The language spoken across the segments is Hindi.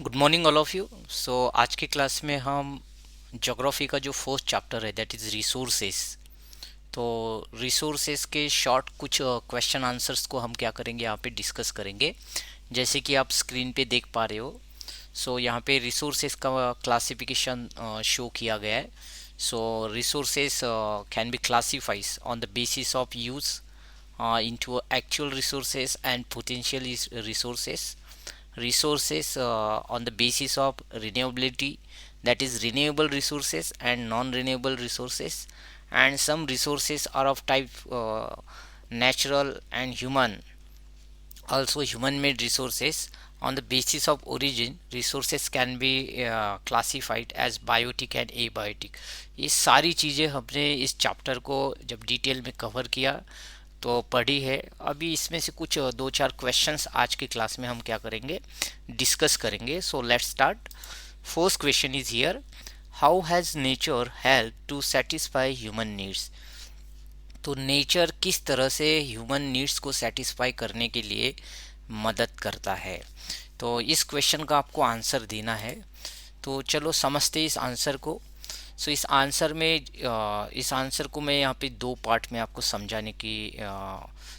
Good morning all of you. So आज की क्लास में हम ज्योग्राफी का जो फर्स्ट चैप्टर है दैट इज़ रिसोर्सेस। तो रिसोर्सेस के शॉर्ट कुछ क्वेश्चन आंसर्स को हम क्या करेंगे यहाँ पे डिस्कस करेंगे। जैसे कि आप स्क्रीन पे देख पा रहे हो। सो यहाँ पे रिसोर्सेस का क्लासिफिकेशन शो किया गया है। So resources can be classifies on the basis of use into actual resources and potential resources. Resources on the basis of renewability, that is renewable resources and non-renewable resources, and some resources are of type natural and human, also human made resources. On the basis of origin, resources can be classified as biotic and abiotic. ये सारी चीज़ें हमने इस चैप्टर को जब डिटेल में कवर किया तो पढ़ी है। अभी इसमें से कुछ दो चार क्वेश्चंस आज की क्लास में हम क्या करेंगे, डिस्कस करेंगे। So let's start. First question is here, how has nature help to satisfy human needs. तो नेचर किस तरह से ह्यूमन नीड्स को सेटिस्फाई करने के लिए मदद करता है। तो इस क्वेश्चन का आपको आंसर देना है। तो चलो समझते इस आंसर को। सो इस आंसर को मैं यहाँ पे दो पार्ट में आपको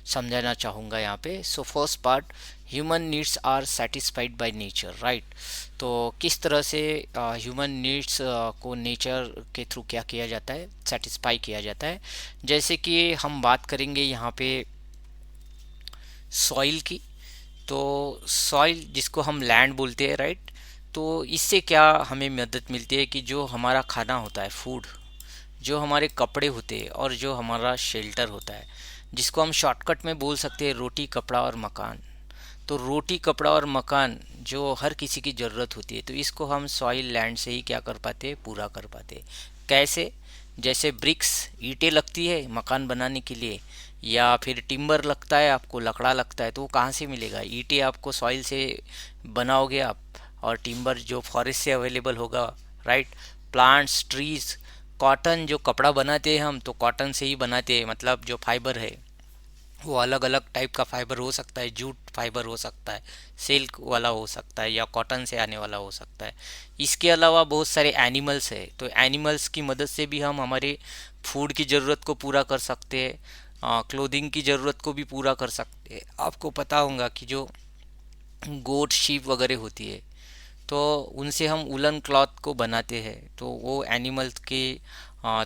समझाना चाहूँगा यहाँ पे। So first part, human needs are satisfied by nature, right. तो किस तरह से ह्यूमन नीड्स को नेचर के थ्रू क्या किया जाता है, सेटिस्फाई किया जाता है। जैसे कि हम बात करेंगे यहाँ पे सॉइल की। तो सॉइल जिसको हम लैंड बोलते हैं, राइट। तो इससे क्या हमें मदद मिलती है कि जो हमारा खाना होता है, फूड, जो हमारे कपड़े होते हैं और जो हमारा शेल्टर होता है, जिसको हम शॉर्टकट में बोल सकते हैं रोटी कपड़ा और मकान। तो रोटी कपड़ा और मकान जो हर किसी की ज़रूरत होती है, तो इसको हम सॉइल लैंड से ही क्या कर पाते हैं, पूरा कर पाते हैं। कैसे? जैसे ब्रिक्स, ईंटें लगती है मकान बनाने के लिए, या फिर टिम्बर लगता है, आपको लकड़ा लगता है, तो वो कहाँ से मिलेगा? ईंटें आपको सॉइल से बनाओगे आप, और टिम्बर जो फॉरेस्ट से अवेलेबल होगा, राइट। प्लांट्स, ट्रीज, कॉटन जो कपड़ा बनाते हैं हम, तो कॉटन से ही बनाते हैं, मतलब जो फाइबर है वो अलग अलग टाइप का फाइबर हो सकता है, जूट फाइबर हो सकता है, सिल्क वाला हो सकता है, या कॉटन से आने वाला हो सकता है। इसके अलावा बहुत सारे एनिमल्स है, तो एनिमल्स की मदद से भी हम हमारे फूड की ज़रूरत को पूरा कर सकते हैं, क्लोथिंग की ज़रूरत को भी पूरा कर सकते हैं। आपको पता होगा कि जो गोट शीप वगैरह होती है, तो उनसे हम वुलन क्लॉथ को बनाते हैं, तो वो एनिमल्स के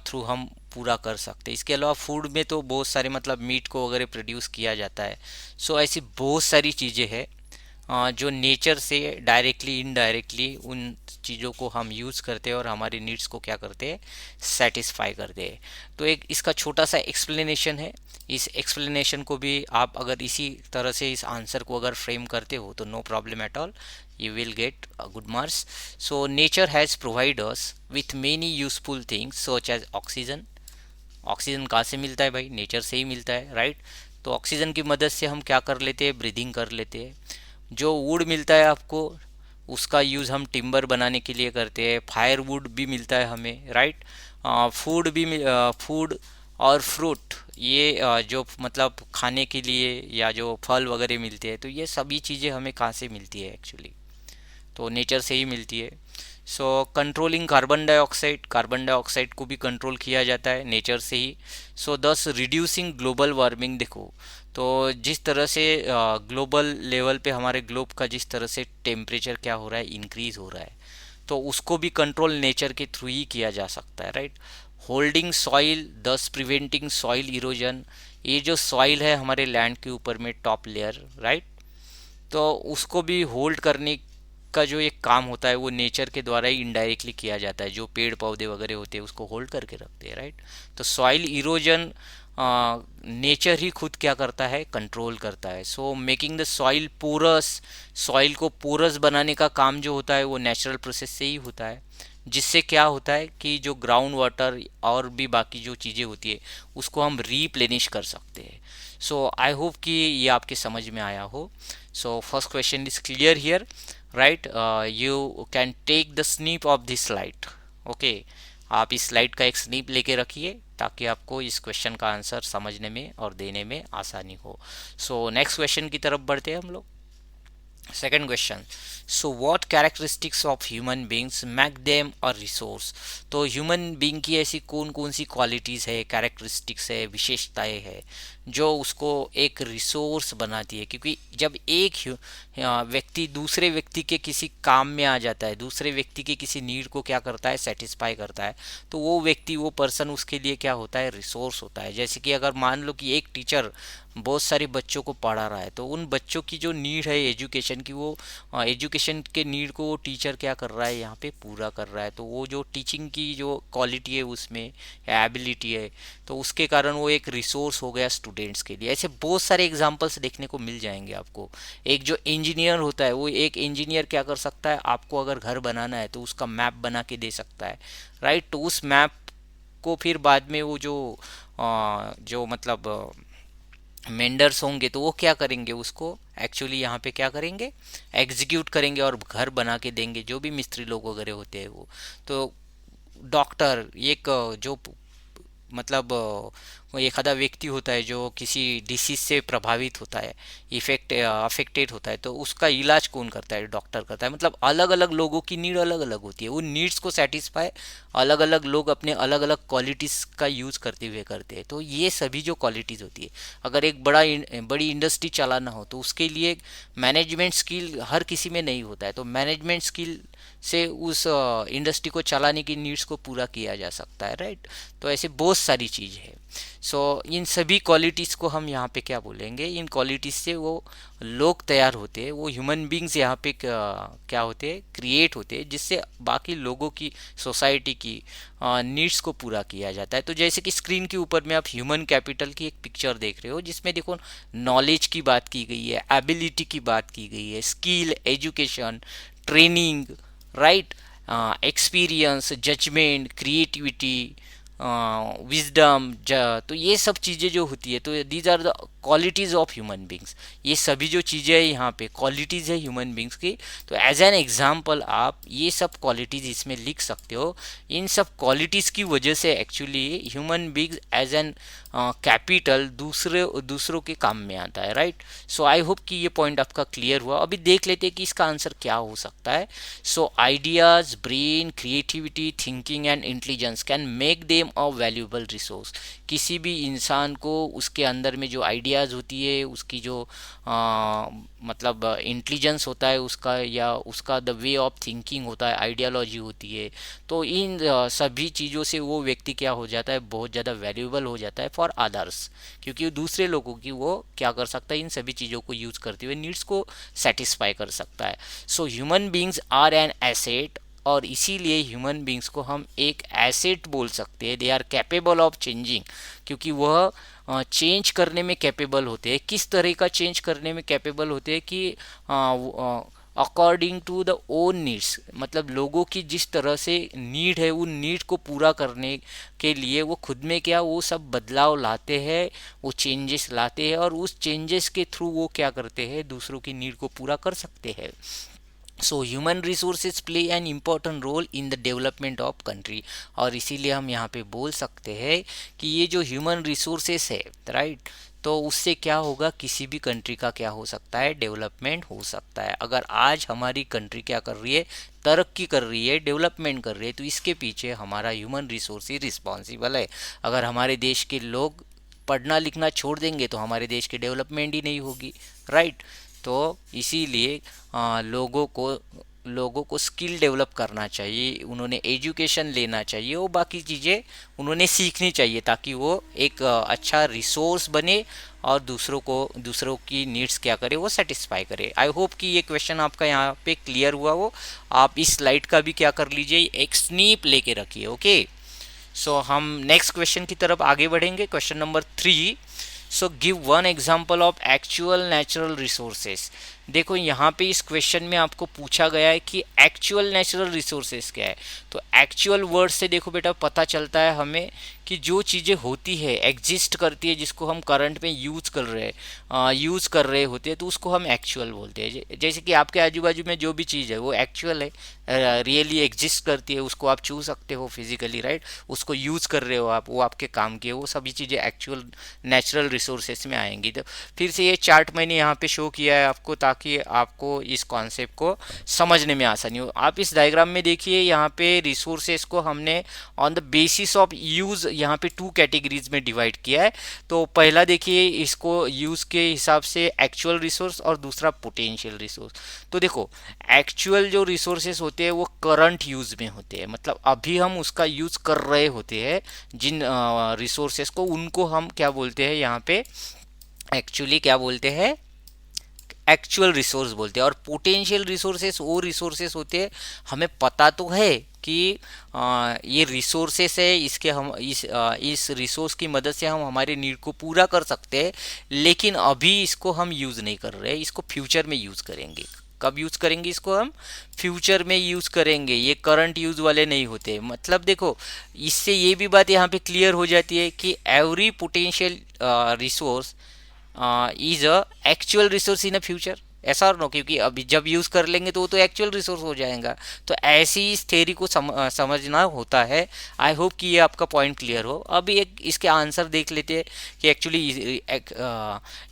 थ्रू हम पूरा कर सकते हैं। इसके अलावा फूड में तो बहुत सारे, मतलब मीट को वगैरह प्रोड्यूस किया जाता है। सो ऐसी बहुत सारी चीज़ें हैं जो नेचर से डायरेक्टली इनडायरेक्टली उन चीज़ों को हम यूज़ करते हैं और हमारी नीड्स को क्या करते हैं, सेटिस्फाई करते हैं। तो एक इसका छोटा सा एक्सप्लेनेशन है। इस एक्सप्लेनेशन को भी आप अगर इसी तरह से इस आंसर को अगर फ्रेम करते हो तो no problem at all, you will get good marks. So nature has provided us with many useful things such as oxygen. Oxygen कहाँ से मिलता है भाई? नेचर से ही मिलता है, राइट। तो ऑक्सीजन की मदद से हम क्या कर लेते हैं, ब्रीदिंग कर लेते हैं। जो वुड मिलता है आपको, उसका यूज़ हम टिम्बर बनाने के लिए करते हैं। फायर वुड भी मिलता है हमें, राइट। फूड और फ्रूट, ये जो मतलब खाने के लिए या जो फल वगैरह मिलते हैं, तो ये सभी चीज़ें हमें कहाँ से मिलती है एक्चुअली, तो नेचर से ही मिलती है। सो कंट्रोलिंग कार्बन डाइऑक्साइड को भी कंट्रोल किया जाता है नेचर से ही। सो दस रिड्यूसिंग ग्लोबल वार्मिंग, देखो तो जिस तरह से ग्लोबल लेवल पे हमारे ग्लोब का जिस तरह से टेम्परेचर क्या हो रहा है, इंक्रीज हो रहा है, तो उसको भी कंट्रोल नेचर के थ्रू ही किया जा सकता है, राइट। होल्डिंग सॉइल दस प्रिवेंटिंग सॉइल इरोजन, ये जो सॉइल है हमारे लैंड के ऊपर में टॉप लेयर, राइट, तो उसको भी होल्ड करने का जो एक काम होता है वो नेचर के द्वारा ही इनडायरेक्टली किया जाता है। जो पेड़ पौधे वगैरह होते हैं उसको होल्ड करके रखते हैं, राइट। तो सॉइल इरोजन नेचर ही खुद क्या करता है, कंट्रोल करता है। So making the soil porous, soil को पोरस बनाने का काम जो होता है वो नेचुरल प्रोसेस से ही होता है, जिससे क्या होता है कि जो ग्राउंड वाटर और भी बाकी जो चीज़ें होती है उसको हम रीप्लेनिश कर सकते हैं। सो आई होप कि ये आपके समझ में आया हो। So first question is clear here, right. You can take the snip of this slide, okay. आप इस स्लाइड का एक स्नीप लेके रखिए ताकि आपको इस क्वेश्चन का आंसर समझने में और देने में आसानी हो। सो नेक्स्ट क्वेश्चन की तरफ बढ़ते हैं हम लोग। Second question, so what characteristics of human beings make them a resource. तो ह्यूमन बींग की ऐसी कौन कौन सी क्वालिटीज़ है, कैरेक्टरिस्टिक्स है, विशेषताएं है जो उसको एक रिसोर्स बनाती है। क्योंकि जब एक व्यक्ति दूसरे व्यक्ति के किसी काम में आ जाता है, दूसरे व्यक्ति के किसी नीड को क्या करता है, सेटिस्फाई करता है, तो वो व्यक्ति, वो पर्सन उसके लिए क्या होता है, रिसोर्स होता है। जैसे कि अगर मान लो कि एक टीचर बहुत सारे बच्चों को पढ़ा रहा है, तो उन बच्चों की जो नीड है एजुकेशन की, वो एजुकेशन के नीड को वो टीचर क्या कर रहा है, यहाँ पे पूरा कर रहा है। तो वो जो टीचिंग की जो क्वालिटी है उसमें, या एबिलिटी है, तो उसके कारण वो एक रिसोर्स हो गया स्टूडेंट्स के लिए। ऐसे बहुत सारे एग्जांपल्स देखने को मिल जाएंगे आपको। एक जो इंजीनियर होता है, वो एक इंजीनियर क्या कर सकता है, आपको अगर घर बनाना है तो उसका मैप बना के दे सकता है, राइट। तो उस मैप को फिर बाद में वो जो मतलब मेंडर्स होंगे, तो वो क्या करेंगे, उसको एक्चुअली यहाँ पे क्या करेंगे, एग्जीक्यूट करेंगे और घर बना के देंगे, जो भी मिस्त्री लोग वगैरह होते हैं वो। तो डॉक्टर, एक जो मतलब कोई एखादा व्यक्ति होता है जो किसी डिसीज से प्रभावित होता है, अफेक्टेड होता है, तो उसका इलाज कौन करता है, डॉक्टर करता है। मतलब अलग अलग लोगों की नीड अलग अलग होती है, उन नीड्स को सेटिस्फाई अलग अलग लोग अपने अलग अलग क्वालिटीज़ का यूज़ करते हुए करते हैं। तो ये सभी जो क्वालिटीज़ होती है, अगर एक बड़ी इंडस्ट्री चलाना हो तो उसके लिए मैनेजमेंट स्किल हर किसी में नहीं होता है। तो मैनेजमेंट स्किल से उस इंडस्ट्री को चलाने की नीड्स को पूरा किया जा सकता है, राइट। तो ऐसे बहुत सारी चीज़ है। सो इन सभी क्वालिटीज़ को हम यहाँ पे क्या बोलेंगे, इन क्वालिटीज़ से वो लोग तैयार होते हैं, वो ह्यूमन बींग्स यहाँ पे क्या होते हैं, क्रिएट होते हैं, जिससे बाकी लोगों की, सोसाइटी की नीड्स को पूरा किया जाता है। तो जैसे कि स्क्रीन के ऊपर में आप ह्यूमन कैपिटल की एक पिक्चर देख रहे हो, जिसमें देखो नॉलेज की बात की गई है, एबिलिटी की बात की गई है, skill, education, training, right, experience, judgement, creativity, wisdom. तो ये सब चीज़ें जो होती है, तो these are the qualities of human beings. ये सभी जो चीज़ें हैं यहाँ पे क्वालिटीज़ है ह्यूमन बींग्स की। तो एज एन एग्जाम्पल आप ये सब क्वालिटीज़ इसमें लिख सकते हो। इन सब क्वालिटीज़ की वजह से actually human beings as an capital दूसरों के काम में आता है, राइट। सो आई होप कि ये पॉइंट आपका क्लियर हुआ। अभी देख लेते हैं कि इसका आंसर क्या हो सकता है। So ideas, brain, creativity, thinking and intelligence can make them a valuable resource. किसी भी इंसान को उसके अंदर में जो आइडियाज़ होती है, उसकी जो मतलब इंटेलिजेंस होता है उसका, या उसका द वे ऑफ थिंकिंग होता है, आइडियोलॉजी होती है, तो इन सभी चीज़ों से वो व्यक्ति क्या हो जाता है, बहुत ज़्यादा वैल्यूएबल हो जाता है फॉर अदर्स। क्योंकि दूसरे लोगों की वो क्या कर सकता है, इन सभी चीज़ों को यूज़ करते हुए नीड्स को सेटिस्फाई कर सकता है। So human beings are an asset, और इसीलिए ह्यूमन बींग्स को हम एक एसेट बोल सकते हैं। They are capable of changing, क्योंकि वह चेंज करने में कैपेबल होते हैं। किस तरह का चेंज करने में कैपेबल होते हैं कि according to the own needs, मतलब लोगों की जिस तरह से नीड है, उन नीड को पूरा करने के लिए वो खुद में क्या, वो सब बदलाव लाते हैं, वो चेंजेस लाते हैं, और उस चेंजेस के थ्रू वो क्या करते हैं, दूसरों की नीड को पूरा कर सकते हैं। So human resources play an important role in the development of country. और इसीलिए हम यहाँ पे बोल सकते हैं कि ये जो ह्यूमन रिसोर्सेज है, राइट, तो उससे क्या होगा, किसी भी कंट्री का क्या हो सकता है, डेवलपमेंट हो सकता है। अगर आज हमारी कंट्री क्या कर रही है, तरक्की कर रही है, डेवलपमेंट कर रही है, तो इसके पीछे हमारा ह्यूमन रिसोर्स ही रिस्पॉन्सिबल है। अगर हमारे देश के लोग पढ़ना लिखना छोड़ देंगे तो हमारे देश की डेवलपमेंट ही नहीं होगी, राइट। तो इसीलिए लोगों को स्किल डेवलप करना चाहिए, उन्होंने एजुकेशन लेना चाहिए, वो बाकी चीज़ें उन्होंने सीखनी चाहिए, ताकि वो एक अच्छा रिसोर्स बने और दूसरों की नीड्स क्या करे, वो सेटिस्फाई करे। आई होप कि ये क्वेश्चन आपका यहाँ पे क्लियर हुआ हो। आप इस स्लाइड का भी क्या कर लीजिए, एक स्नीप लेके रखिए, ओके। सो हम नेक्स्ट क्वेश्चन की तरफ आगे बढ़ेंगे, question number 3। So give one example of actual natural resources. देखो यहाँ पे इस क्वेश्चन में आपको पूछा गया है कि एक्चुअल नेचुरल रिसोर्सेस क्या है। तो एक्चुअल वर्ड से देखो बेटा पता चलता है हमें कि जो चीज़ें होती है, एग्जिस्ट करती है, जिसको हम करंट में यूज़ कर रहे होते हैं, तो उसको हम एक्चुअल बोलते हैं। जैसे कि आपके आजू बाजू में जो भी चीज़ है वो एक्चुअल है, रियली एग्जिस्ट करती है, उसको आप छू सकते हो फिजिकली, राइट, उसको यूज़ कर रहे हो आप, वो आपके काम की है, वो सभी चीज़ें एक्चुअल नेचुरल रिसोर्सेस में आएंगी। तो फिर से ये चार्ट मैंने यहाँ पे शो किया है आपको, ताकि ताकि आपको इस कॉन्सेप्ट को समझने में आसानी हो। आप इस डायग्राम में देखिए, यहाँ पे रिसोर्सेस को हमने on the basis of use यहाँ पे टू कैटेगरीज में डिवाइड किया है। तो पहला देखिए, इसको यूज़ के हिसाब से एक्चुअल रिसोर्स और दूसरा पोटेंशियल रिसोर्स। तो देखो, एक्चुअल जो रिसोर्सेस होते हैं वो करंट यूज़ में होते हैं, मतलब अभी हम उसका यूज़ कर रहे होते हैं जिन रिसोर्सेस को, उनको हम क्या बोलते हैं यहाँ पे, एक्चुअली क्या बोलते हैं, एक्चुअल रिसोर्स बोलते हैं। और पोटेंशियल रिसोर्सेस वो रिसोर्सेस होते हैं, हमें पता तो है कि ये रिसोर्सेस है, इसके हम इस रिसोर्स की मदद से हम हमारे नीड को पूरा कर सकते हैं, लेकिन अभी इसको हम यूज़ नहीं कर रहे, इसको फ्यूचर में यूज़ करेंगे। कब यूज़ करेंगे इसको हम? फ्यूचर में यूज़ करेंगे, ये करंट यूज़ वाले नहीं होते। मतलब देखो, इससे ये भी बात यहाँ पे क्लियर हो जाती है कि every potential resource is a actual resource in a future, ऐसा और नो, क्योंकि अभी जब यूज़ कर लेंगे तो वो तो एक्चुअल रिसोर्स हो जाएगा। तो ऐसी इस थ्योरी को समझना होता है। आई होप कि ये आपका पॉइंट क्लियर हो। अब एक इसके आंसर देख लेते हैं कि एक्चुअली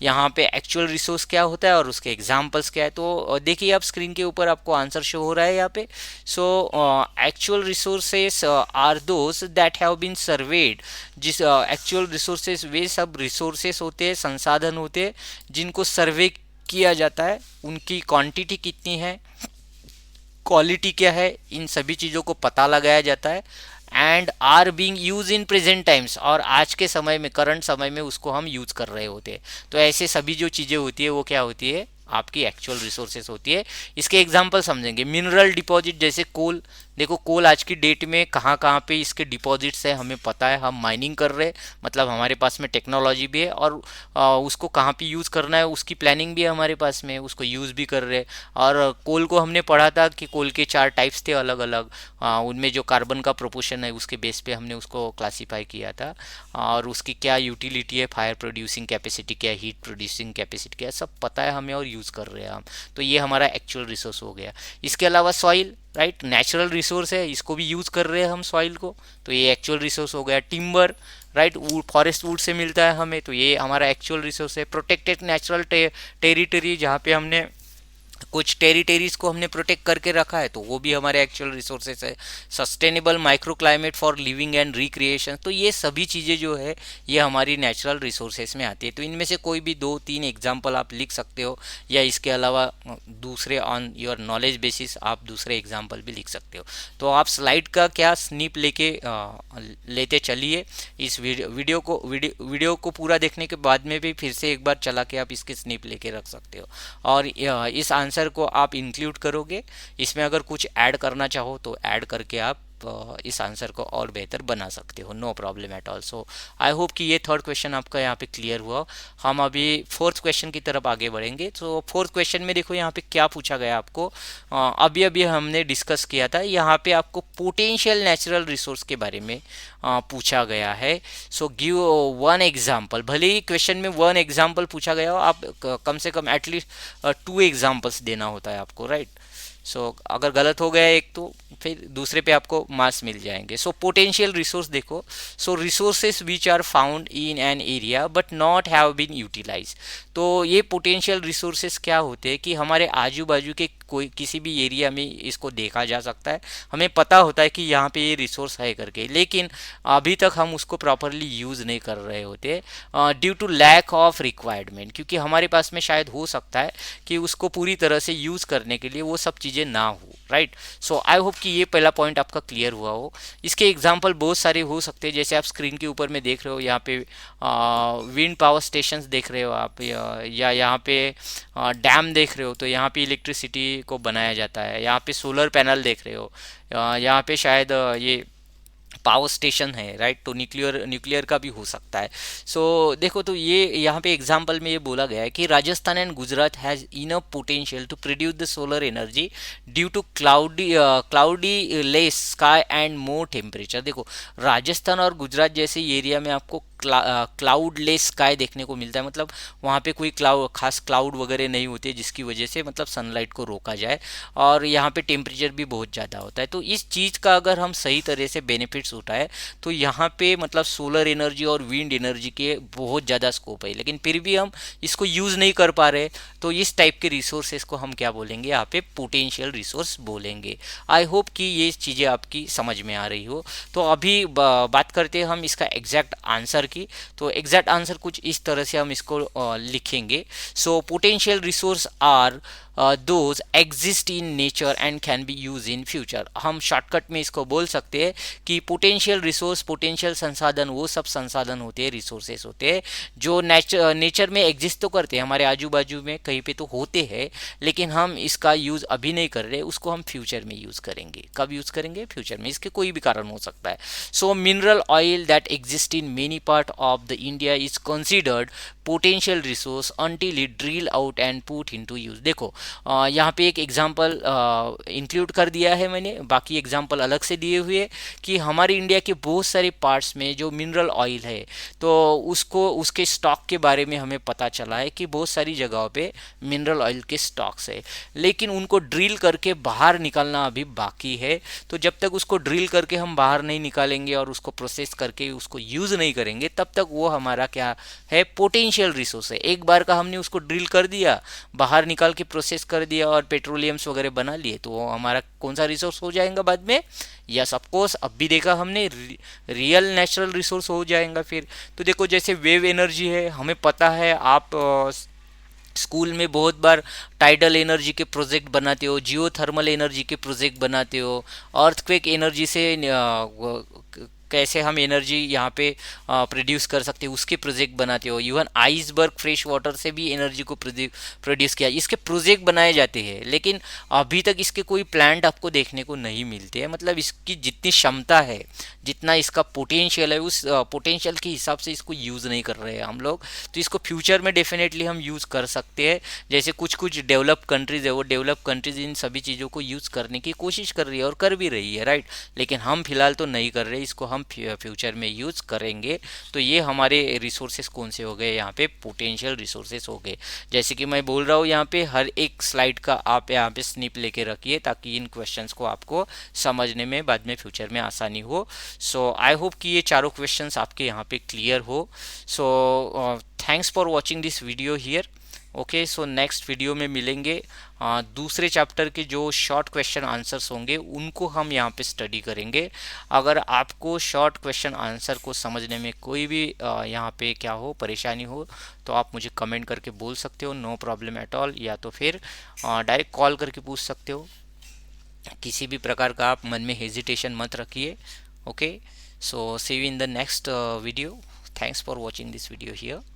यहाँ पे एक्चुअल रिसोर्स क्या होता है और उसके एग्जांपल्स क्या है। तो देखिए, आप स्क्रीन के ऊपर आपको आंसर शो हो रहा है यहाँ पे। So actual resources are those that have been served. जिस एक्चुअल रिसोर्सेस वे सब रिसोर्सेस होते हैं, संसाधन होते हैं जिनको सर्वे किया जाता है, उनकी क्वांटिटी कितनी है, क्वालिटी क्या है, इन सभी चीज़ों को पता लगाया जाता है। And are being use in present times, और आज के समय में, करंट समय में उसको हम यूज़ कर रहे होते हैं। तो ऐसे सभी जो चीज़ें होती है वो क्या होती है, आपकी एक्चुअल रिसोर्सेस होती है। इसके एग्जांपल समझेंगे। मिनरल डिपॉजिट, जैसे कोल। देखो, कोल आज की डेट में कहाँ कहाँ पे इसके डिपॉजिट्स है हमें पता है, हम माइनिंग कर रहे हैं, मतलब हमारे पास में टेक्नोलॉजी भी है, और उसको कहाँ पे यूज़ करना है उसकी प्लानिंग भी है हमारे पास में, उसको यूज़ भी कर रहे हैं। और कोल को हमने पढ़ा था कि कोल के 4 टाइप्स थे अलग अलग, उनमें जो कार्बन का प्रोपोर्शन है उसके बेस पे हमने उसको क्लासीफाई किया था, और उसकी क्या यूटिलिटी है, फायर प्रोड्यूसिंग कैपेसिटी क्या है, हीट प्रोड्यूसिंग कैपेसिटी क्या है, सब पता है हमें और यूज़ कर रहे हैं हम। तो ये हमारा एक्चुअल रिसोर्स हो गया। इसके अलावा सॉइल, राइट, नेचुरल रिसोर्स है, इसको भी यूज़ कर रहे हैं हम सॉइल को, तो ये एक्चुअल रिसोर्स हो गया। Timber, right, would, forest would say मिलता है हमें, तो ये हमारा एक्चुअल रिसोर्स है। प्रोटेक्टेड नेचुरल टेरिटरी, जहाँ पे हमने कुछ टेरिटरीज को हमने प्रोटेक्ट करके रखा है, तो वो भी हमारे एक्चुअल रिसोर्सेस है। Sustainable micro climate for living and recreation, तो ये सभी चीज़ें जो है ये हमारी नेचुरल रिसोर्सेस में आती है। तो इनमें से कोई भी 2-3 एग्जाम्पल आप लिख सकते हो, या इसके अलावा दूसरे ऑन योर नॉलेज बेसिस आप दूसरे एग्जाम्पल भी लिख सकते हो। तो आप स्लाइड का क्या स्निप लेते चलिए। इस वीडियो को पूरा देखने के बाद में भी फिर से एक बार चला के आप इसके स्निप लेके रख सकते हो, और इस आंसर को आप इंक्लूड करोगे। इसमें अगर कुछ ऐड करना चाहो तो ऐड करके आप इस आंसर को और बेहतर बना सकते हो, no problem at all. So I hope कि ये थर्ड क्वेश्चन आपका यहाँ पे क्लियर हुआ। हम अभी फोर्थ क्वेश्चन की तरफ आगे बढ़ेंगे। तो फोर्थ क्वेश्चन में देखो यहाँ पे क्या पूछा गया आपको, अभी अभी हमने डिस्कस किया था, यहाँ पे आपको पोटेंशियल नेचुरल रिसोर्स के बारे में पूछा गया है। So give one example. भले ही क्वेश्चन में वन एग्जाम्पल पूछा गया हो, आप कम से कम एटलीस्ट 2 एग्जाम्पल्स देना होता है आपको, राइट। सो अगर गलत हो गया एक तो फिर दूसरे पे आपको मार्क्स मिल जाएंगे। सो पोटेंशियल रिसोर्स देखो, so resources which are found in an area but not have been utilise. तो ये पोटेंशियल रिसोर्सेज क्या होते हैं कि हमारे आजू बाजू के कोई किसी भी एरिया में इसको देखा जा सकता है, हमें पता होता है कि यहाँ पे ये रिसोर्स है करके, लेकिन अभी तक हम उसको प्रॉपरली यूज़ नहीं कर रहे होते due to lack of requirement, क्योंकि हमारे पास में शायद हो सकता है कि उसको पूरी तरह से यूज़ करने के लिए वो सब चीज़ें ना हो, राइट। सो आई होप कि ये पहला पॉइंट आपका क्लियर हुआ हो। इसके एग्जांपल बहुत सारे हो सकते हैं, जैसे आप स्क्रीन के ऊपर में देख रहे हो, यहाँ पे विंड पावर स्टेशंस देख रहे हो आप, या यहाँ पे डैम देख रहे हो, तो यहाँ पे इलेक्ट्रिसिटी को बनाया जाता है। यहाँ पे सोलर पैनल देख रहे हो, यहाँ पे शायद ये पावर स्टेशन है, राइट। तो न्यूक्लियर का भी हो सकता है। सो देखो, तो ये यहाँ पे एग्जांपल में ये बोला गया है कि Rajasthan and Gujarat has enough potential to produce the solar energy due to cloudy less sky and more temperature. देखो, राजस्थान और गुजरात जैसे एरिया में आपको क्लाउडलेस स्काई देखने को मिलता है, मतलब वहाँ पे कोई खास क्लाउड वगैरह नहीं होते जिसकी वजह से मतलब सनलाइट को रोका जाए। और यहाँ पे टेम्परेचर भी बहुत ज़्यादा होता है। तो इस चीज़ का अगर हम सही तरह से बेनिफिट्स उठाए तो यहाँ पे मतलब सोलर एनर्जी और विंड एनर्जी के बहुत ज़्यादा स्कोप है, लेकिन फिर भी हम इसको यूज़ नहीं कर पा रहे। तो इस टाइप के रिसोर्सेज को हम क्या बोलेंगे यहाँ पे, पोटेंशियल रिसोर्स बोलेंगे। आई होप कि ये चीज़ें आपकी समझ में आ रही हो। तो अभी बात करते हैं हम इसका एग्जैक्ट आंसर की। तो एग्जैक्ट आंसर कुछ इस तरह से हम इसको लिखेंगे। So potential resource are those exist in nature and can be use in future. हम शॉर्टकट में इसको बोल सकते हैं कि पोटेंशियल रिसोर्स, पोटेंशियल संसाधन वो सब संसाधन होते हैं, रिसोर्सेस होते हैं जो नेचर में एग्जिस्ट तो करते हैं, हमारे आजू बाजू में कहीं पे तो होते हैं, लेकिन हम इसका यूज़ अभी नहीं कर रहे, उसको हम फ्यूचर में यूज़ करेंगे। कब यूज़ करेंगे? फ्यूचर में। इसके कोई भी कारण हो सकता है। So mineral oil that exist in many part of the India is considered potential resource until it drill out and put into use. देखो यहाँ पे एक एग्जांपल इंक्लूड कर दिया है मैंने, बाकी एग्जांपल अलग से दिए हुए कि हमारे इंडिया के बहुत सारे पार्ट्स में जो मिनरल ऑयल है तो उसको उसके स्टॉक के बारे में हमें पता चला है कि बहुत सारी जगहों पे मिनरल ऑयल के स्टॉक्स है, लेकिन उनको ड्रिल करके बाहर निकालना अभी बाकी है। तो जब तक उसको ड्रिल करके हम बाहर नहीं निकालेंगे और उसको प्रोसेस करके उसको यूज़ नहीं करेंगे तब तक वो हमारा क्या है, पोटेंशियल रिसोर्स है। एक बार का हमने उसको ड्रिल कर दिया, बाहर निकाल के प्रोसेस कर दिया और पेट्रोलियम्स वगैरह बना लिए तो वो हमारा कौन सा रिसोर्स हो जाएगा बाद में? यस ऑफ कोर्स, अब भी देखा हमने, रियल नेचुरल रिसोर्स हो जाएगा फिर। तो देखो जैसे वेव एनर्जी है, हमें पता है, आप स्कूल में बहुत बार टाइडल एनर्जी के प्रोजेक्ट बनाते हो, जियो थर्मल एनर्जी के प्रोजेक्ट बनाते हो, अर्थक्वेक एनर्जी से कैसे हम एनर्जी यहाँ पे प्रोड्यूस कर सकते हैं उसके प्रोजेक्ट बनाते हो। इवन आइसबर्ग फ्रेश वाटर से भी एनर्जी को प्रोड्यूस किया, इसके प्रोजेक्ट बनाए जाते हैं, लेकिन अभी तक इसके कोई प्लांट आपको देखने को नहीं मिलते हैं। मतलब इसकी जितनी क्षमता है, जितना इसका पोटेंशियल है, उस पोटेंशियल के हिसाब से इसको यूज़ नहीं कर रहे हैं हम लोग। तो इसको फ्यूचर में डेफिनेटली हम यूज़ कर सकते हैं। जैसे कुछ कुछ डेवलप कंट्रीज़ है, वो डेवलप कंट्रीज़ इन सभी चीज़ों को यूज़ करने की कोशिश कर रही है और कर भी रही है, राइट। लेकिन हम फिलहाल तो नहीं कर रहे, इसको हम फ्यूचर में यूज़ करेंगे। तो ये हमारे रिसोर्सेस कौन से हो गए यहाँ पे, पोटेंशियल रिसोर्सेस हो गए। जैसे कि मैं बोल रहा हूँ यहाँ पे हर एक स्लाइड का आप यहाँ पे स्निप लेके रखिए ताकि इन क्वेश्चंस को आपको समझने में बाद में फ्यूचर में आसानी हो। सो आई होप कि ये चारों क्वेश्चंस आपके यहाँ पे क्लियर हो। So thanks for watching this video here. Okay, so next video में मिलेंगे। दूसरे चैप्टर के जो शॉर्ट क्वेश्चन आंसर्स होंगे उनको हम यहाँ पे स्टडी करेंगे। अगर आपको शॉर्ट क्वेश्चन आंसर को समझने में कोई भी यहाँ पे क्या हो, परेशानी हो, तो आप मुझे कमेंट करके बोल सकते हो, नो प्रॉब्लम एट ऑल। या तो फिर डायरेक्ट कॉल करके पूछ सकते हो। किसी भी प्रकार का आप मन में हेजिटेशन मत रखिए। Okay, so see you in the next video. Thanks for watching this video here.